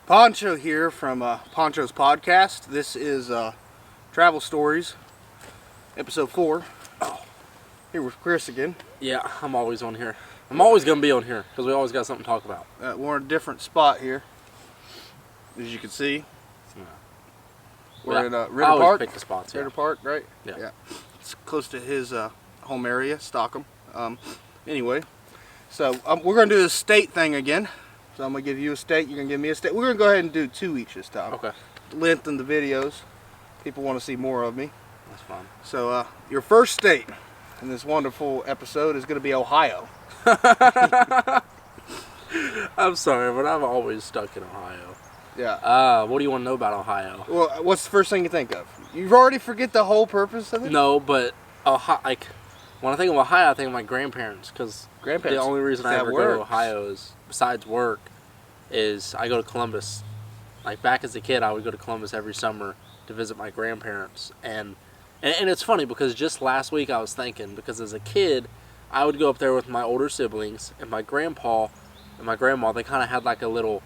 Poncho here from Poncho's podcast. This is Travel Stories, Ep.4. Here with Chris again. Yeah, I'm always on here. I'm always going to be on here because we always got something to talk about. We're in a different spot here, as you can see. Yeah. We're in Ritter I always Park. pick the spots, yeah. Ritter Park, right? Yeah. It's close to his home area, Stockham. Anyway, so we're going to do the state thing again. So I'm going to give you a state, you're going to give me a state. We're going to go ahead and do 2 each this time. Okay. Lengthen the videos. People want to see more of me. That's fine. So your first state in this wonderful episode is going to be Ohio. I'm sorry, but I'm always stuck in Ohio. Yeah. What do you want to know about Ohio? Well, what's the first thing you think of? You've already forget the whole purpose of it? No, but Ohio, when I think of Ohio, I think of my grandparents because the only reason I ever go to Ohio is, besides work, is I go to Columbus. Like back as a kid, I would go to Columbus every summer to visit my grandparents. And it's funny because just last week I was thinking, because as a kid, I would go up there with my older siblings, and my grandpa and my grandma, they kind of had like a little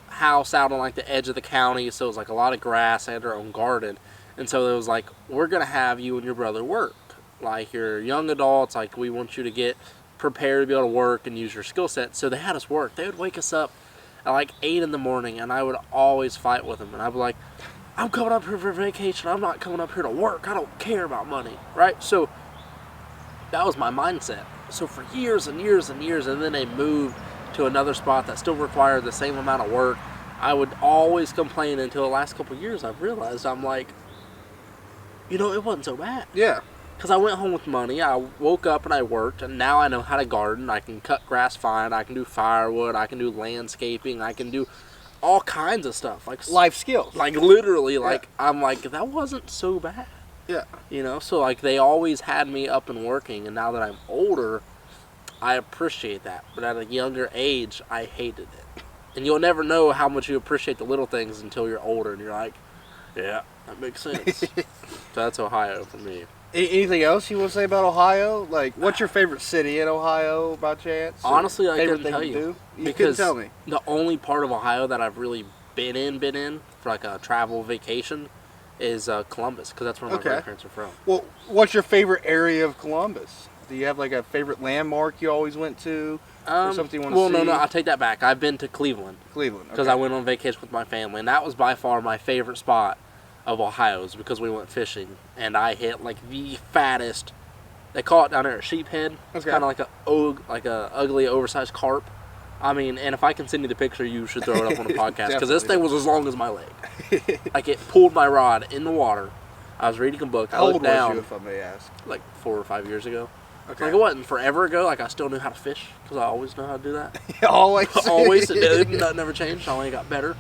house out on like the edge of the county, so it was like a lot of grass. They had their own garden. And so it was like, we're going to have you and your brother work. Like, you're young adults, like, we want you to get prepared to be able to work and use your skill set. So they had us work. They would wake us up at like 8 in the morning, and I would always fight with them. And I'd be like, I'm coming up here for vacation. I'm not coming up here to work. I don't care about money, right? So that was my mindset. So for years and years and years, and then they moved to another spot that still required the same amount of work, I would always complain until the last couple of years I've realized, I'm like, it wasn't so bad. Yeah. Because I went home with money, I woke up and I worked, and now I know how to garden. I can cut grass fine, I can do firewood, I can do landscaping, I can do all kinds of stuff. Like life skills. Like literally, Yeah. I'm like, that wasn't so bad. Yeah. So like they always had me up and working, and now that I'm older, I appreciate that. But at a younger age, I hated it. And you'll never know how much you appreciate the little things until you're older, and you're like, yeah, that makes sense. So that's Ohio for me. Anything else you want to say about Ohio? Like, what's your favorite city in Ohio, by chance? Honestly, I favorite couldn't thing tell to you. do? You couldn't Because tell me. the only part of Ohio that I've really been in for like a travel vacation is Columbus, because that's where my grandparents are from. Well, what's your favorite area of Columbus? Do you have like a favorite landmark you always went to? Or something you want to see? No, I'll take that back. I've been to Cleveland. Cleveland. Because I went on vacation with my family, and that was by far my favorite spot of Ohio's, because we went fishing, and I hit like the fattest. They call it down there a sheephead. It's kind of like a ugly, oversized carp. I mean, and if I can send you the picture, you should throw it up on the podcast, because this thing was as long as my leg. Like, it pulled my rod in the water. I was reading a book. How old was you, if I may ask? Like 4 or 5 years ago. Okay. Like, it wasn't forever ago. Like, I still knew how to fish, because I always know how to do that. Always. Always. That never changed. I only got better.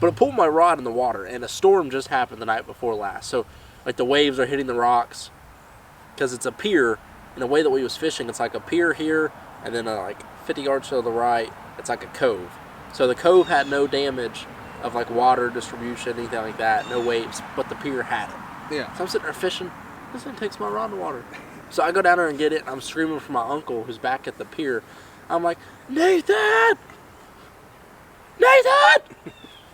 But it pulled my rod in the water, and a storm just happened the night before last. So, like, the waves are hitting the rocks, because it's a pier. And the way that we was fishing, it's like a pier here, and then like 50 yards to the right, it's like a cove. So the cove had no damage of like water distribution, anything like that, no waves, but the pier had it. Yeah. So I'm sitting there fishing. This thing takes my rod in the water. So I go down there and get it, and I'm screaming for my uncle who's back at the pier. I'm like, Nathan!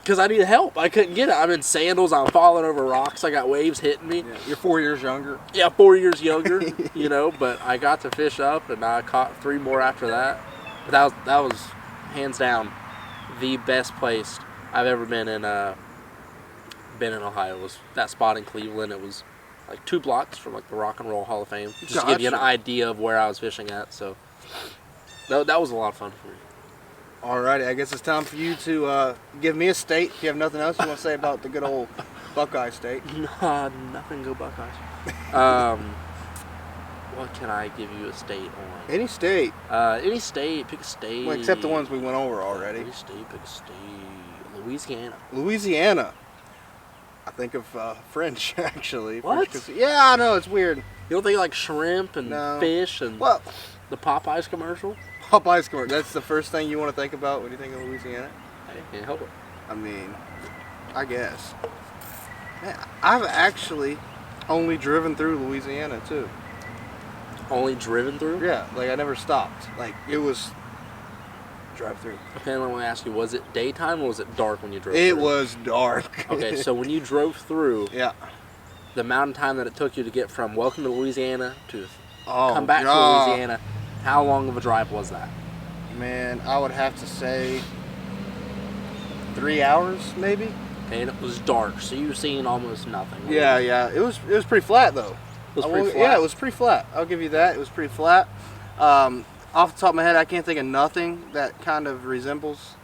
Because I need help. I couldn't get it. I'm in sandals. I'm falling over rocks. I got waves hitting me. Yeah. You're 4 years younger. Yeah, 4 years younger, but I got to fish up, and I caught 3 more after that. But that was hands down the best place I've ever been in Ohio. It was that spot in Cleveland. It was like 2 blocks from like the Rock and Roll Hall of Fame, just to give you an idea of where I was fishing at. So that was a lot of fun for me. Alrighty, I guess it's time for you to give me a state. If you have nothing else you want to say about the good old Buckeye State. Nothing, go Buckeyes. What can I give you a state on? Any state. Any state, pick a state. Well, except the ones we went over already. Any state, pick a state. Louisiana. Louisiana. I think of French, actually. What? Yeah, I know, it's weird. You don't think like shrimp and fish and the Popeyes commercial? Popeyes commercial. That's the first thing you want to think about when you think of Louisiana? Hey, can't help it. I mean, I guess. Man, I've actually only driven through Louisiana, too. Only driven through? Yeah, like I never stopped. Like, it was drive through. Okay, let me ask you, was it daytime or was it dark when you drove It through? was dark. Okay, so when you drove through, yeah, the amount of time that it took you to get from Welcome to Louisiana to come back to Louisiana, how long of a drive was that? Man, I would have to say 3 hours, maybe. Okay, and it was dark, so you were seeing almost nothing. Yeah, yeah. It was pretty flat though. It was pretty flat? Yeah, it was pretty flat. I'll give you that. It was pretty flat. Off the top of my head, I can't think of nothing that kind of resembles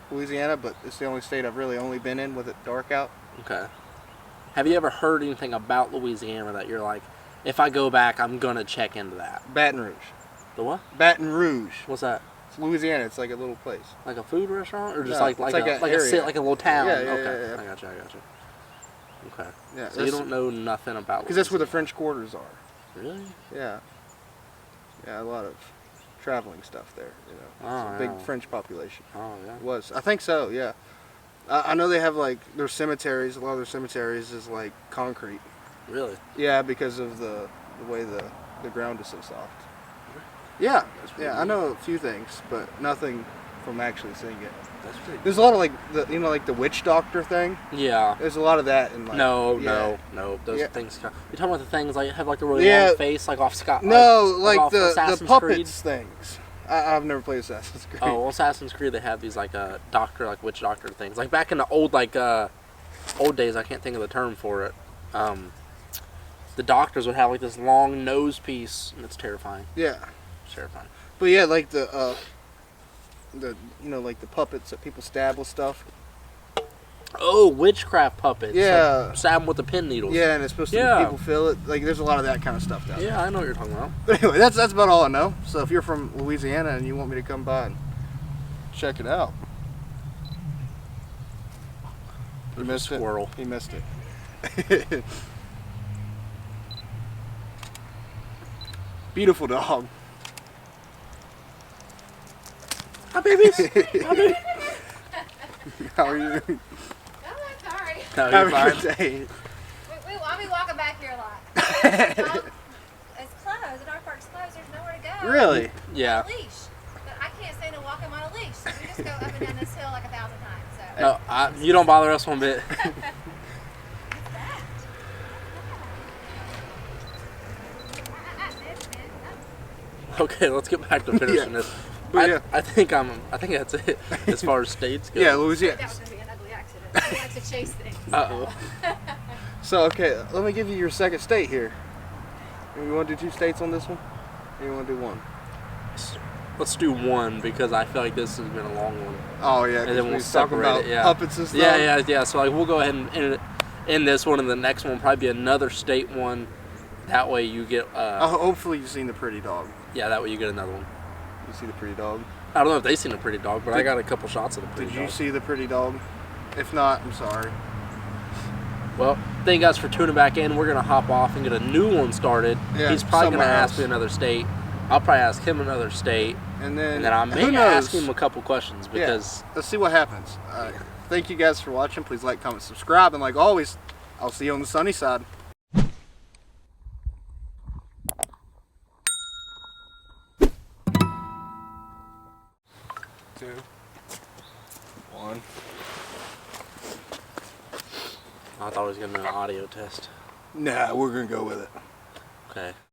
Louisiana, but it's the only state I've really only been in with it dark out. Okay. Have you ever heard anything about Louisiana that you're like, if I go back, I'm going to check into that? Baton Rouge. The what? Baton Rouge. What's that? It's Louisiana. It's like a little place. Like a food restaurant? Or just No, like a little town? Yeah, okay. yeah. I got you. Okay. Yeah, So you don't know nothing about because that's where the French Quarters are. Really? Yeah. Yeah, a lot of traveling stuff there. You know, Oh, it's a yeah. big French population. Oh, yeah. It was. I think so. Yeah. I know they have like their cemeteries. A lot of their cemeteries is like concrete. Really? Yeah, because of the way the ground is so soft. Yeah. Yeah, I know a few things, but nothing from actually seeing it. That's pretty. There's a lot of like like the witch doctor thing. Yeah. There's a lot of that in like. No. Those things. You're talking about the things like have like the really long face, like off Scott. No, like off the Assassin's puppets Creed. things. I've never played Assassin's Creed. Oh, well, Assassin's Creed, they have these like doctor, like witch doctor things. Like back in the old old days, I can't think of the term for it. The doctors would have like this long nose piece, and it's terrifying. Yeah. It's terrifying. But yeah, like the like the puppets that people stab with stuff. Oh, witchcraft puppets. Yeah. Like, stab them with the pin needles. Yeah, and it's supposed to make people feel it. Like there's a lot of that kind of stuff down there. Yeah, I know what you're talking about. But anyway, that's about all I know. So if you're from Louisiana and you want me to come by and check it out. You missed Squirrel. it. He missed it. Beautiful dog. Hi, babies. Hi, baby. How are you? Oh, I'm sorry. No, Have you're a fine. good day. I'll be walking back here a lot. It's closed. The dog park's closed. There's nowhere to go. Really? Yeah. On a leash. But I can't stand to walk him on a leash. So we just go up and down this hill like 1,000 times. So. No, you don't bother us one bit. What's that? Okay, let's get back to finishing this. But I think that's it as far as states go. Yeah, That Louisiana. was going to be an ugly accident. He likes to chase things. Uh-oh. So okay, let me give you your second state here. You want to do 2 states on this one? Or you want to do 1? Let's do 1 because I feel like this has been a long one. Oh yeah, And then we we'll talking separate about it. Yeah. puppets and stuff. Yeah. So like we'll go ahead and end this one, and the next one will probably be another state one. That way you get. Hopefully you've seen the pretty dog. Yeah, that way you get another one. You see the pretty dog? I don't know if they've seen a pretty dog, but I got a couple shots of the pretty Did dog. you see the pretty dog? If not, I'm sorry. Well, thank you guys for tuning back in. We're gonna hop off and get a new one started. Yeah, He's probably gonna somewhere ask else. me another state. I'll probably ask him another state, And then I who may knows? ask him a couple questions because Let's see what happens. Thank you guys for watching. Please like, comment, subscribe, and like always, I'll see you on the sunny side. 2, 1. I thought I was gonna do an audio test. Nah, we're gonna go with it. Okay.